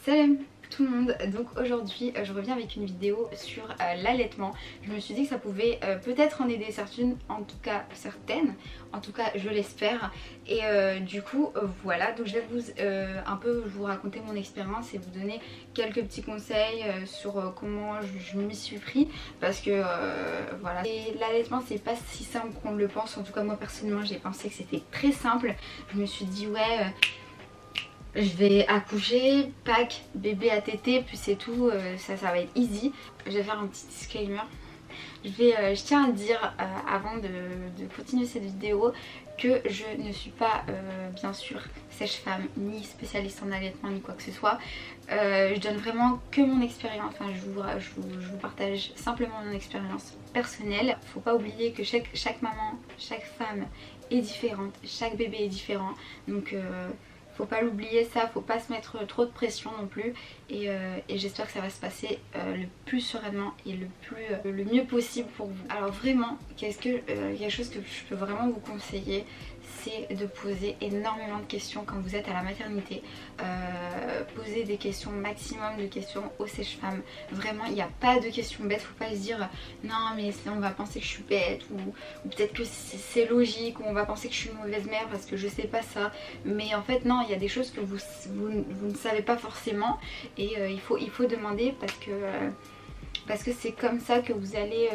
Salut tout le monde, donc aujourd'hui je reviens avec une vidéo sur l'allaitement. Je me suis dit que ça pouvait peut-être en aider certaines, en tout cas certaines, en tout cas je l'espère. Et du coup voilà, donc je vais un peu vous raconter mon expérience et vous donner quelques petits conseils sur comment je m'y suis pris. Parce que voilà, l'allaitement c'est pas si simple qu'on le pense, en tout cas moi personnellement j'ai pensé que c'était très simple. Je me suis dit ouais... je vais accoucher, pack, bébé à téter, puis c'est tout, ça va être easy. Je vais faire un petit disclaimer. Je tiens à dire avant de continuer cette vidéo que je ne suis pas bien sûr sage-femme ni spécialiste en allaitement ni quoi que ce soit. Je donne vraiment que mon expérience, enfin, je vous partage simplement mon expérience personnelle. Faut pas oublier que chaque maman, chaque femme est différente, chaque bébé est différent, donc faut pas l'oublier ça, faut pas se mettre trop de pression non plus. Et j'espère que ça va se passer le plus sereinement et le mieux possible pour vous. Alors vraiment, quelque chose que je peux vraiment vous conseiller, c'est de poser énormément de questions quand vous êtes à la maternité. Poser des questions, maximum de questions aux sages-femmes. Vraiment, il n'y a pas de questions bêtes, faut pas se dire non mais sinon on va penser que je suis bête, ou peut-être que c'est logique, ou on va penser que je suis une mauvaise mère parce que je sais pas ça. Mais en fait non, il y a des choses que vous ne savez pas forcément, et il faut demander parce que c'est comme ça que vous allez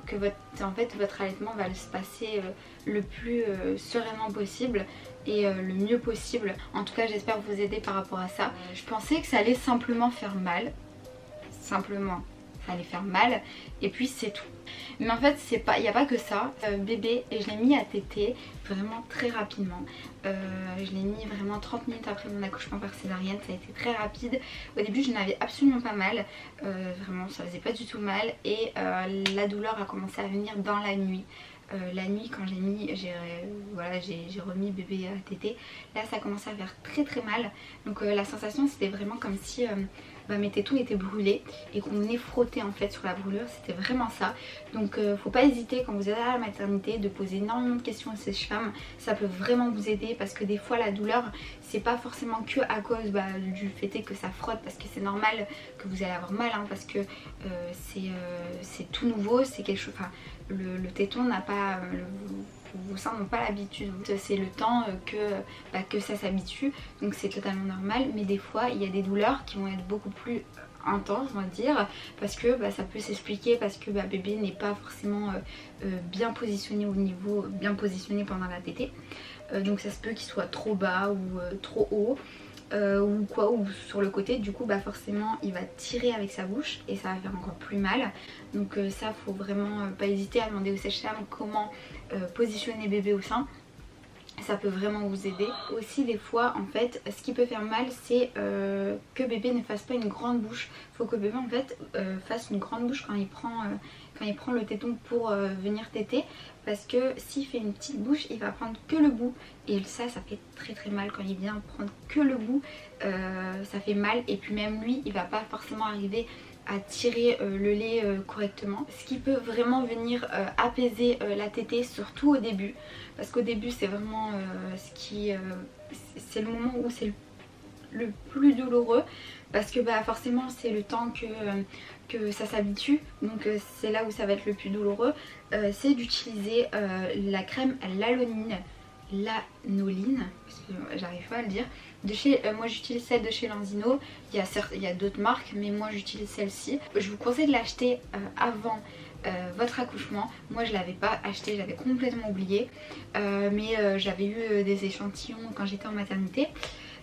que votre allaitement va se passer le plus sereinement possible et le mieux possible. En tout cas j'espère vous aider par rapport à ça. Je pensais que ça allait simplement faire mal, simplement ça allait faire mal et puis c'est tout. Mais en fait il n'y a pas que ça. Bébé, et je l'ai mis à téter vraiment très rapidement. Je l'ai mis vraiment 30 minutes après mon accouchement par césarienne, ça a été très rapide. Au début je n'avais absolument pas mal, vraiment ça faisait pas du tout mal, et la douleur a commencé à venir dans la nuit. La nuit quand j'ai remis bébé à téter, là ça commençait à faire très très mal. Donc la sensation c'était vraiment comme si mes tétons étaient brûlés et qu'on venait frotter en fait sur la brûlure, c'était vraiment ça. Donc faut pas hésiter quand vous êtes à la maternité de poser énormément de questions à ces femmes, ça peut vraiment vous aider, parce que des fois la douleur c'est pas forcément que à cause du fait que ça frotte, parce que c'est normal que vous allez avoir mal, hein, parce que c'est tout nouveau, c'est quelque chose, enfin le téton n'a pas vos seins n'ont pas l'habitude, c'est le temps que ça s'habitue, donc c'est totalement normal. Mais des fois il y a des douleurs qui vont être beaucoup plus intenses, on va dire, parce que ça peut s'expliquer parce que bébé n'est pas forcément bien positionné bien positionné pendant la tétée, donc ça se peut qu'il soit trop bas ou trop haut. Ou sur le côté, du coup forcément il va tirer avec sa bouche et ça va faire encore plus mal. Donc ça faut vraiment pas hésiter à demander aux sages-femmes comment positionner bébé au sein. Ça peut vraiment vous aider. Aussi des fois en fait ce qui peut faire mal c'est que bébé ne fasse pas une grande bouche. Faut que bébé en fait fasse une grande bouche quand il prend le téton pour venir téter, parce que s'il fait une petite bouche il va prendre que le bout, et ça fait très très mal quand il vient prendre que le bout, ça fait mal, et puis même lui il va pas forcément arriver à tirer le lait correctement, ce qui peut vraiment venir apaiser la tétée, surtout au début, parce qu'au début c'est vraiment c'est le moment où c'est le plus douloureux, parce que forcément c'est le temps que ça s'habitue, donc c'est là où ça va être le plus douloureux. C'est d'utiliser la crème lanoline, parce que j'arrive pas à le dire, moi j'utilise celle de chez Lanzino. Il y a d'autres marques, mais moi j'utilise celle-ci. Je vous conseille de l'acheter avant votre accouchement. Moi je l'avais pas acheté, j'avais complètement oublié, mais j'avais eu des échantillons quand j'étais en maternité,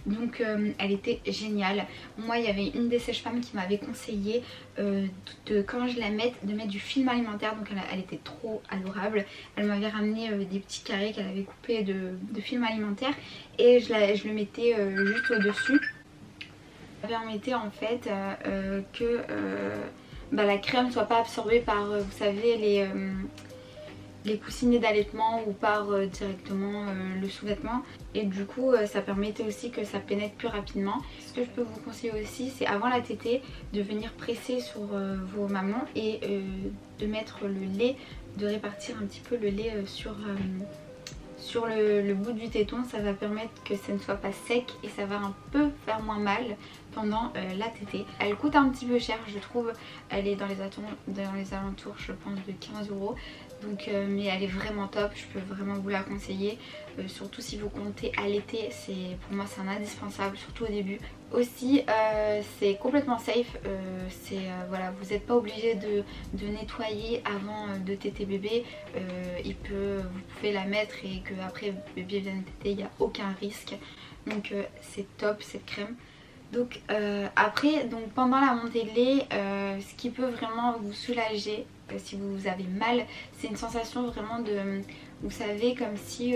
donc elle était géniale. Moi il y avait une des sages-femmes qui m'avait conseillé quand je la mette, de mettre du film alimentaire, donc elle était trop adorable. Elle m'avait ramené des petits carrés qu'elle avait coupés de film alimentaire, et je le mettais juste au dessus. Ça permettait en fait que la crème ne soit pas absorbée par vous savez les coussinets d'allaitement, ou par directement le sous-vêtement, et du coup ça permettait aussi que ça pénètre plus rapidement. Ce que je peux vous conseiller aussi, c'est avant la tétée de venir presser sur vos mamans et de mettre le lait, de répartir un petit peu le lait sur le bout du téton, ça va permettre que ça ne soit pas sec et ça va un peu faire moins mal pendant la tétée. Elle coûte un petit peu cher je trouve, elle est dans les alentours je pense de 15 €. Donc, mais elle est vraiment top, je peux vraiment vous la conseiller, surtout si vous comptez allaiter, pour moi c'est un indispensable, surtout au début. Aussi c'est complètement safe, voilà, vous n'êtes pas obligé de nettoyer avant de téter bébé, vous pouvez la mettre et que après bébé vienne téter, il n'y a aucun risque. Donc c'est top cette crème. Donc après, donc pendant la montée de lait, ce qui peut vraiment vous soulager si vous avez mal, c'est une sensation vraiment de, vous savez, comme si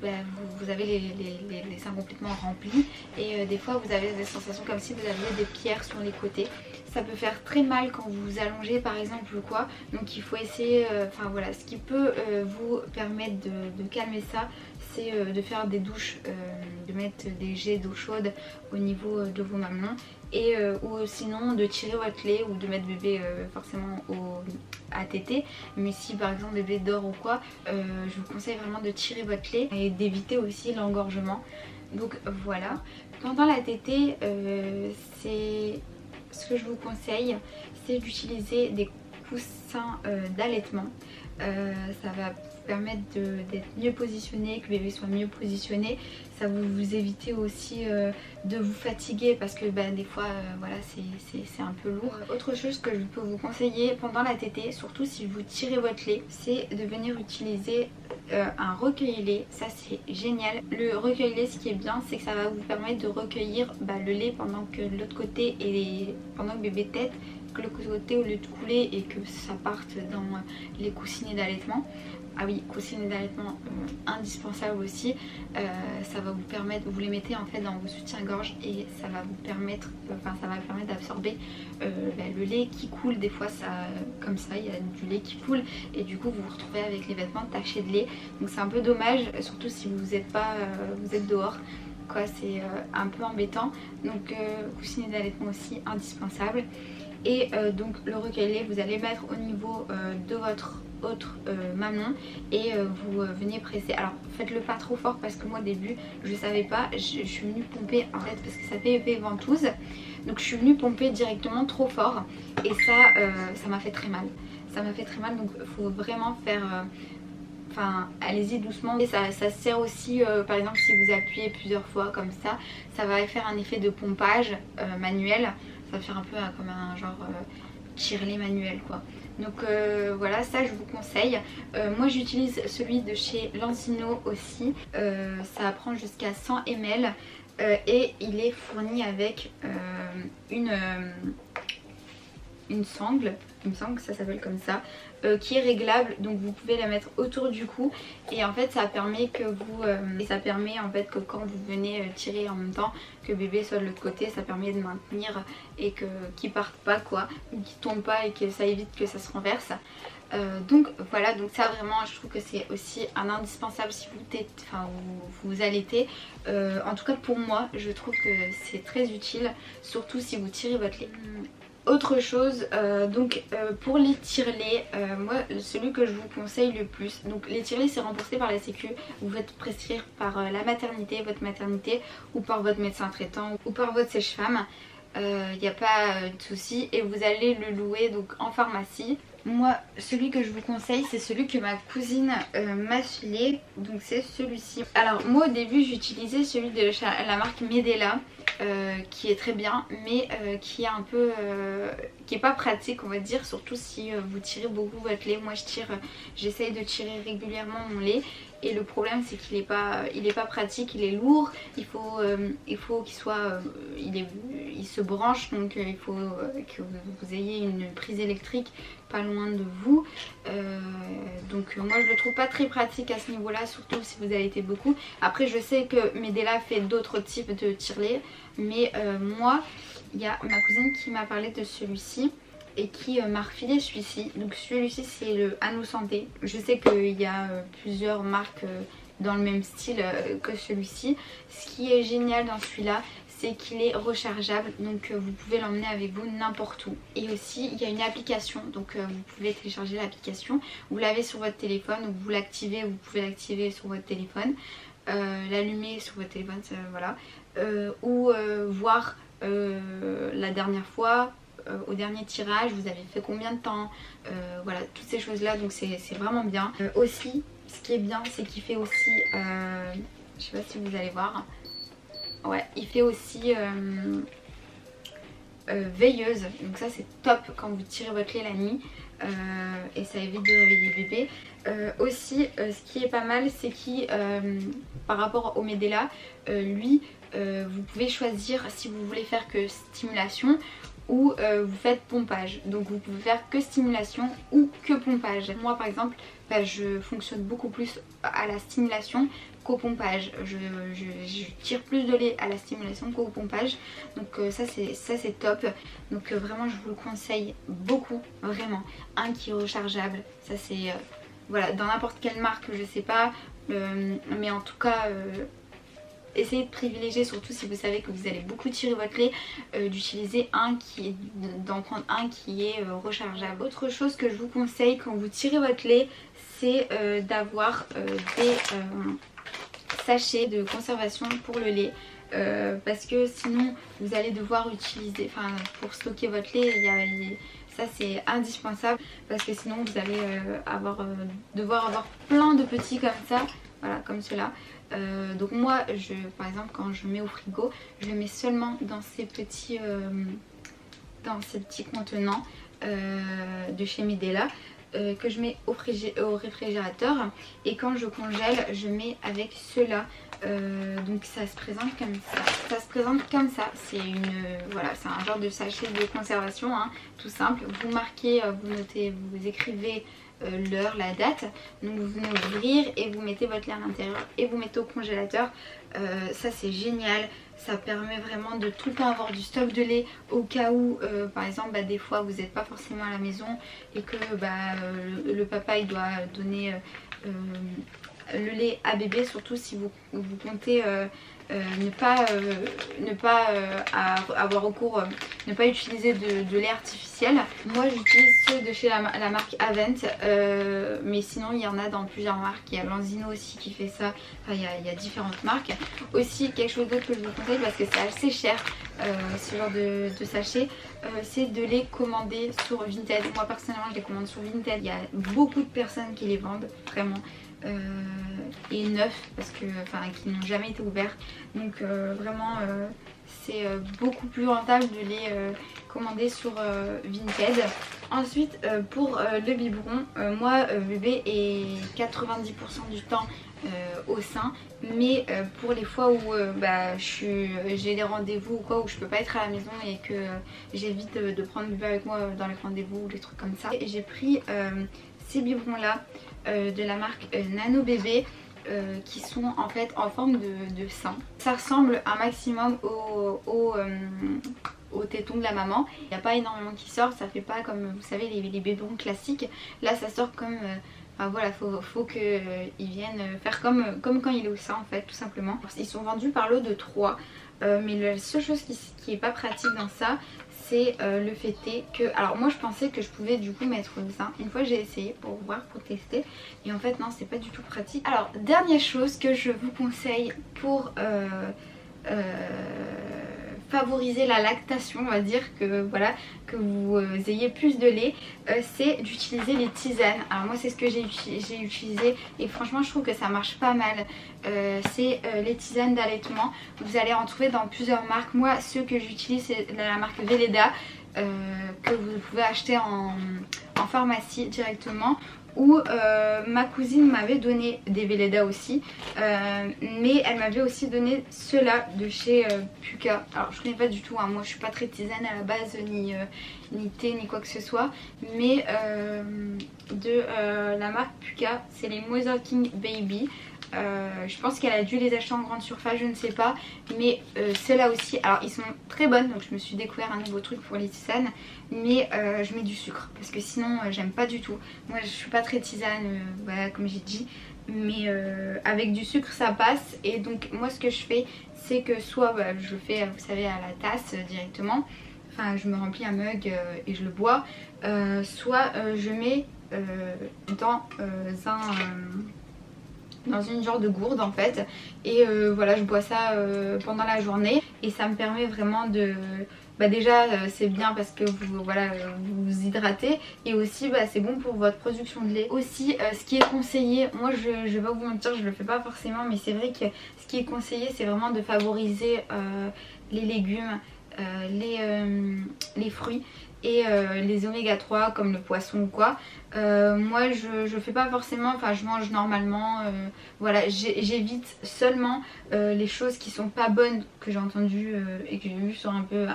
vous avez les seins complètement remplis et des fois vous avez des sensations comme si vous aviez des pierres sur les côtés. Ça peut faire très mal quand vous vous allongez par exemple ou quoi, donc il faut essayer, enfin voilà, ce qui peut vous permettre de calmer ça, c'est de faire des douches, de mettre des jets d'eau chaude au niveau de vos mamelons et ou sinon de tirer votre lait ou de mettre bébé forcément à téter. Mais si par exemple bébé dort ou quoi, je vous conseille vraiment de tirer votre lait et d'éviter aussi l'engorgement. Donc voilà, pendant la tétée, ce que je vous conseille, c'est d'utiliser des coussins d'allaitement. Ça va permettre d'être mieux positionné, que le bébé soit mieux positionné. Ça va vous éviter aussi de vous fatiguer parce que des fois voilà, c'est un peu lourd. Autre chose que je peux vous conseiller pendant la tétée, surtout si vous tirez votre lait, c'est de venir utiliser un recueil-lait. Ça c'est génial. Le recueil-lait, ce qui est bien, c'est que ça va vous permettre de recueillir le lait pendant que de l'autre côté pendant que bébé tète, que le côté au lieu de couler et que ça parte dans les coussinets d'allaitement. Ah oui, coussinets d'allaitement indispensable aussi. Ça va vous permettre, vous les mettez en fait dans vos soutiens-gorge et ça va vous permettre, d'absorber le lait qui coule. Des fois comme ça, il y a du lait qui coule et du coup vous vous retrouvez avec les vêtements tachés de lait. Donc c'est un peu dommage, surtout si vous êtes dehors. C'est un peu embêtant. Donc coussinets d'allaitement aussi indispensable. Et donc le recueil-lait, vous allez mettre au niveau de votre autre mamelon et vous venez presser. Alors faites-le pas trop fort parce que moi au début je savais pas, je suis venue pomper en fait parce que ça fait effet ventouse, donc je suis venue pomper directement trop fort et ça m'a fait très mal. Ça m'a fait très mal, donc il faut vraiment faire... Enfin, allez-y doucement. Et ça sert aussi, par exemple, si vous appuyez plusieurs fois comme ça va faire un effet de pompage manuel. Ça va faire un peu comme un genre tire-lait manuel quoi. Donc voilà, ça je vous conseille. Moi j'utilise celui de chez Lancino aussi. Ça prend jusqu'à 100 ml et il est fourni avec une sangle, il me semble que ça s'appelle comme ça, qui est réglable, donc vous pouvez la mettre autour du cou et en fait ça permet que quand vous venez tirer en même temps que bébé soit de l'autre côté, ça permet de maintenir et qu'il parte pas quoi, qu'il tombe pas et que ça évite que ça se renverse. Donc voilà, donc ça vraiment je trouve que c'est aussi un indispensable si vous allaitez. En tout cas pour moi je trouve que c'est très utile, surtout si vous tirez votre lait. Autre chose, pour les tire-laits, moi celui que je vous conseille le plus, donc les tire-laits c'est remboursé par la sécu, vous faites prescrire par la maternité, votre maternité ou par votre médecin traitant ou par votre sage-femme, il n'y a pas de souci et vous allez le louer donc en pharmacie. Moi celui que je vous conseille c'est celui que ma cousine m'a filé, donc c'est celui-ci. Alors moi au début j'utilisais celui de la marque Medela. Qui est très bien mais qui est un peu qui est pas pratique on va dire, surtout si vous tirez beaucoup votre lait. Moi j'essaye de tirer régulièrement mon lait et le problème c'est qu'il est pas pratique, il est lourd, il faut qu'il soit il se branche, donc il faut que vous ayez une prise électrique pas loin de vous, donc moi je le trouve pas très pratique à ce niveau là, surtout si vous allaitez beaucoup. Après je sais que Medela fait d'autres types de tire-lait, mais moi il y a ma cousine qui m'a parlé de celui-ci et qui m'a refilé celui-ci. Donc celui-ci c'est le Anou Santé. Je sais qu'il y a plusieurs marques dans le même style que celui-ci. Ce qui est génial dans celui-là, c'est qu'il est rechargeable, donc vous pouvez l'emmener avec vous n'importe où. Et aussi il y a une application, donc vous pouvez télécharger l'application, vous l'avez sur votre téléphone, ou vous l'activez, vous pouvez l'activer sur votre téléphone, l'allumer sur votre téléphone, voilà, ou voir la dernière fois, au dernier tirage, vous avez fait combien de temps, voilà, toutes ces choses là, donc c'est vraiment bien. Aussi, ce qui est bien, c'est qu'il fait aussi, je sais pas si vous allez voir, ouais, il fait aussi veilleuse, donc ça c'est top quand vous tirez votre lait la nuit, et ça évite de réveiller bébé. Aussi, ce qui est pas mal, c'est qu'il, par rapport au Medela, lui, vous pouvez choisir si vous voulez faire que stimulation ou vous faites pompage. Donc vous pouvez faire que stimulation ou que pompage. Moi par exemple, je fonctionne beaucoup plus à la stimulation qu'au pompage. Je tire plus de lait à la stimulation qu'au pompage. Donc ça c'est top. Donc vraiment je vous le conseille beaucoup, vraiment. Un qui est rechargeable, ça c'est voilà, dans n'importe quelle marque, je sais pas, mais en tout cas essayez de privilégier, surtout si vous savez que vous allez beaucoup tirer votre lait, d'utiliser d'en prendre un qui est rechargeable. Autre chose que je vous conseille quand vous tirez votre lait, c'est d'avoir des sachets de conservation pour le lait. Parce que sinon vous allez devoir utiliser, enfin pour stocker votre lait, ça c'est indispensable, parce que sinon vous allez devoir avoir plein de petits comme ça, voilà, comme cela. Donc moi par exemple quand je mets au frigo, je le mets seulement dans ces petits contenants de chez Medela, que je mets au réfrigérateur, et quand je congèle je mets avec ceux-là. Donc ça se présente comme ça, c'est voilà, c'est un genre de sachet de conservation, hein, tout simple. Vous marquez, vous notez, vous écrivez l'heure, la date, donc vous venez ouvrir et vous mettez votre lait à l'intérieur et vous mettez au congélateur. Ça c'est génial, ça permet vraiment de tout le temps avoir du stock de lait au cas où par exemple des fois vous n'êtes pas forcément à la maison et que le papa il doit donner le lait à bébé, surtout si vous comptez ne pas avoir recours, ne pas utiliser de lait artificiel. Moi j'utilise ceux de chez la marque Avent, mais sinon il y en a dans plusieurs marques. Il y a Lanzino aussi qui fait ça, enfin il y a différentes marques. Aussi quelque chose d'autre que je vous conseille, parce que c'est assez cher ce genre de sachet, c'est de les commander sur Vinted. Moi personnellement je les commande sur Vinted, il y a beaucoup de personnes qui les vendent vraiment. Et neufs, parce que qui n'ont jamais été ouverts, donc vraiment c'est beaucoup plus rentable de les commander sur Vinted. Ensuite pour le biberon, moi bébé est 90% du temps au sein, mais pour les fois où j'ai des rendez-vous ou quoi, où je peux pas être à la maison et que j'évite de prendre bébé avec moi dans les rendez-vous ou des trucs comme ça, j'ai pris ces biberons là de la marque Nano Bébé, qui sont en fait en forme de sein. Ça ressemble un maximum au téton de la maman. Il n'y a pas énormément qui sort, ça fait pas comme vous savez les biberons classiques. Là ça sort comme voilà, faut qu'ils viennent faire comme quand il est au sein en fait, tout simplement. Ils sont vendus par lot de 3, mais la seule chose qui est pas pratique dans ça, c'est le fait est que, alors moi je pensais que je pouvais du coup mettre le sein. Une fois j'ai essayé pour voir, pour tester, et en fait non, c'est pas du tout pratique. Alors dernière chose que je vous conseille pour favoriser la lactation, on va dire, que voilà, que vous ayez plus de lait, c'est d'utiliser les tisanes. Alors moi c'est ce que j'ai utilisé et franchement je trouve que ça marche pas mal. C'est les tisanes d'allaitement. Vous allez en trouver dans plusieurs marques. Moi ceux que j'utilise c'est la marque Velleda, que vous pouvez acheter en pharmacie directement, où ma cousine m'avait donné des Velleda aussi, mais elle m'avait aussi donné ceux-là de chez Puka. Alors je connais pas du tout, hein, moi je suis pas très tisane à la base, ni thé ni quoi que ce soit, mais de la marque Puka, c'est les Mother King Baby. Je pense qu'elle a dû les acheter en grande surface, je ne sais pas, mais ceux-là aussi, alors ils sont très bonnes, donc je me suis découvert un nouveau truc pour les tisanes, mais je mets du sucre parce que sinon j'aime pas du tout. Moi je suis pas très tisane, voilà, comme j'ai dit, mais avec du sucre ça passe. Et donc moi ce que je fais c'est que soit je le fais vous savez à la tasse directement, enfin je me remplis un mug et je le bois, soit je mets dans une genre de gourde en fait, et voilà je bois ça pendant la journée et ça me permet vraiment de... déjà c'est bien parce que vous vous hydratez, et aussi c'est bon pour votre production de lait. Aussi ce qui est conseillé, moi je vais pas vous mentir, je le fais pas forcément, mais c'est vrai que ce qui est conseillé c'est vraiment de favoriser les légumes, les fruits et les oméga 3 comme le poisson ou quoi. Moi je fais pas forcément, enfin je mange normalement, voilà j'évite seulement les choses qui sont pas bonnes, que j'ai entendu et que j'ai vu sur un peu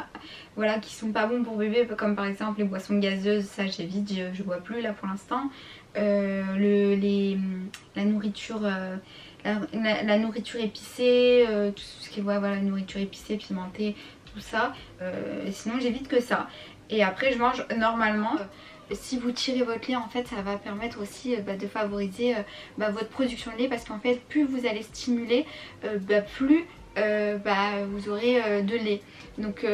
voilà, qui sont pas bons pour bébé, comme par exemple les boissons gazeuses, ça j'évite, je bois plus là pour l'instant. La nourriture la nourriture épicée, tout ce qui est voilà, nourriture épicée, pimentée, tout ça, sinon j'évite que ça. Et après je mange normalement. Si vous tirez votre lait en fait ça va permettre aussi de favoriser votre production de lait, parce qu'en fait plus vous allez stimuler plus vous aurez de lait. Donc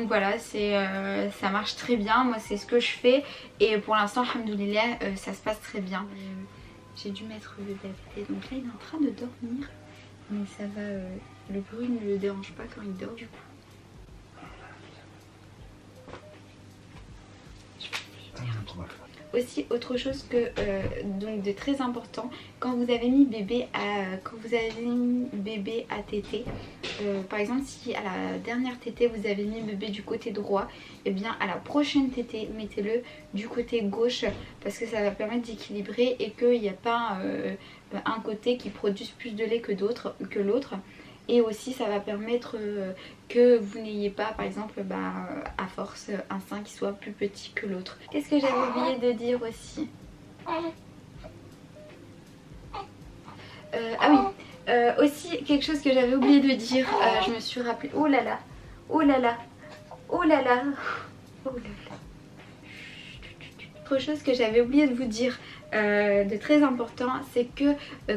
voilà, ça marche très bien, moi c'est ce que je fais et pour l'instant alhamdoulilah ça se passe très bien. J'ai dû mettre le bébé à téter, donc là il est en train de dormir, mais ça va, le bruit ne le dérange pas quand il dort du coup. Aussi autre chose que donc de très important, quand vous avez mis bébé à téter, par exemple si à la dernière tétée vous avez mis bébé du côté droit, et bien à la prochaine tétée mettez-le du côté gauche, parce que ça va permettre d'équilibrer et qu'il n'y a pas un côté qui produise plus de lait que l'autre. Et aussi ça va permettre que vous n'ayez pas par exemple à force un sein qui soit plus petit que l'autre. Qu'est-ce que j'avais oublié de dire aussi? Ah oui, aussi quelque chose que j'avais oublié de dire, je me suis rappelé, oh là là, oh là là, oh là là, oh là là. Autre chose que j'avais oublié de vous dire de très important, c'est que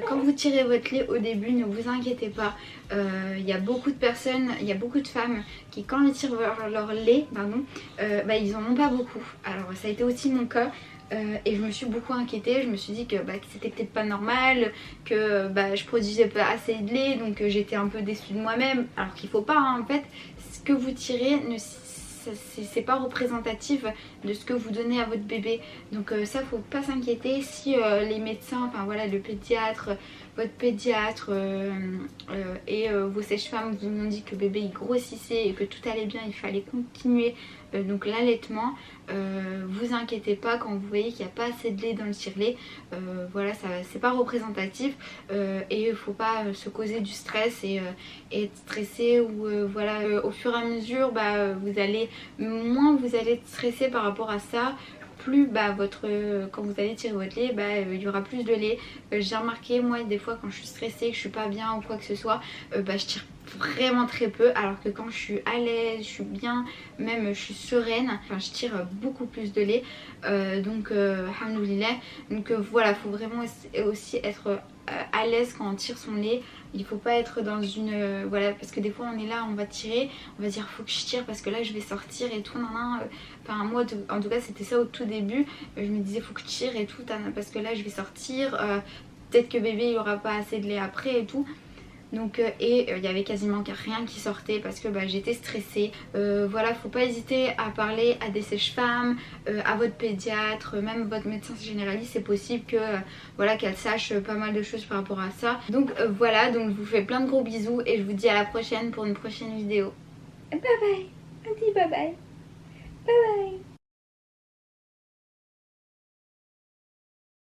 quand vous tirez votre lait au début, ne vous inquiétez pas, il y a beaucoup de personnes, il y a beaucoup de femmes qui quand ils tirent leur lait, ils en ont pas beaucoup. Alors ça a été aussi mon cas. Et je me suis beaucoup inquiétée, je me suis dit que c'était peut-être pas normal, que je produisais pas assez de lait, donc j'étais un peu déçue de moi-même, alors qu'il faut pas en fait, ce que vous tirez c'est pas représentatif de ce que vous donnez à votre bébé, donc ça faut pas s'inquiéter. Si les médecins, enfin voilà, le pédiatre, votre pédiatre et vos sages-femmes vous ont dit que bébé il grossissait et que tout allait bien, il fallait continuer donc l'allaitement, vous inquiétez pas quand vous voyez qu'il n'y a pas assez de lait dans le tire-lait, voilà, c'est pas représentatif et il faut pas se causer du stress et être stressé, ou voilà, au fur et à mesure moins vous allez être stressé par rapport à ça, plus quand vous allez tirer votre lait, il y aura plus de lait. J'ai remarqué moi des fois quand je suis stressée, que je suis pas bien ou quoi que ce soit, je tire vraiment très peu, alors que quand je suis à l'aise, je suis bien, même je suis sereine, je tire beaucoup plus de lait, donc alhamdoulilah. Donc voilà, faut vraiment aussi être à l'aise quand on tire son lait. Il faut pas être dans une... voilà, parce que des fois on est là, on va tirer, on va dire faut que je tire parce que là je vais sortir et tout, enfin moi en tout cas c'était ça au tout début, je me disais faut que je tire et tout, parce que là je vais sortir, peut-être que bébé il aura pas assez de lait après et tout. Donc il y avait quasiment rien qui sortait parce que j'étais stressée. Voilà, faut pas hésiter à parler à des sages-femmes, à votre pédiatre, même votre médecin généraliste, c'est possible que voilà, qu'elle sache pas mal de choses par rapport à ça. Donc voilà, donc je vous fais plein de gros bisous et je vous dis à la prochaine pour une prochaine vidéo. Bye bye, on dit bye bye.